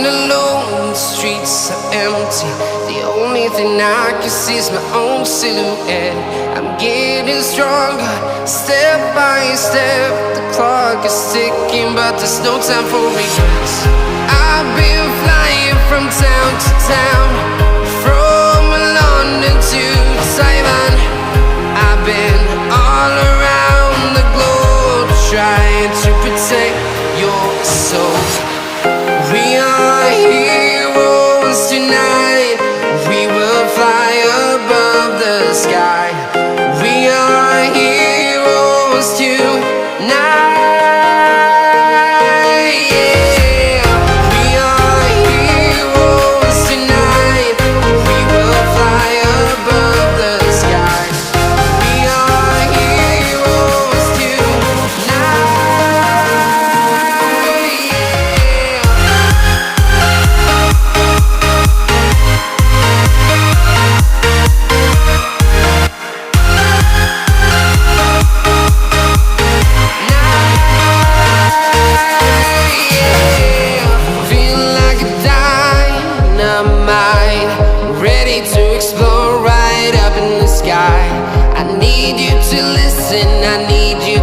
walking alone, the streets are empty. The only thing I can see is my own silhouette. I'm getting stronger, step by step. The clock is ticking, but there's no time for regrets. I've been flying from town to town, from London to Taiwan. I've been all around the globe, trying to protect your soul. We are heroes tonight. We will fly above the sky. We are heroes tonight. Yeah. We are heroes tonight. We will fly above the sky. We are heroes tonight. Ready to explore right up in the sky. I need you to listen, I need you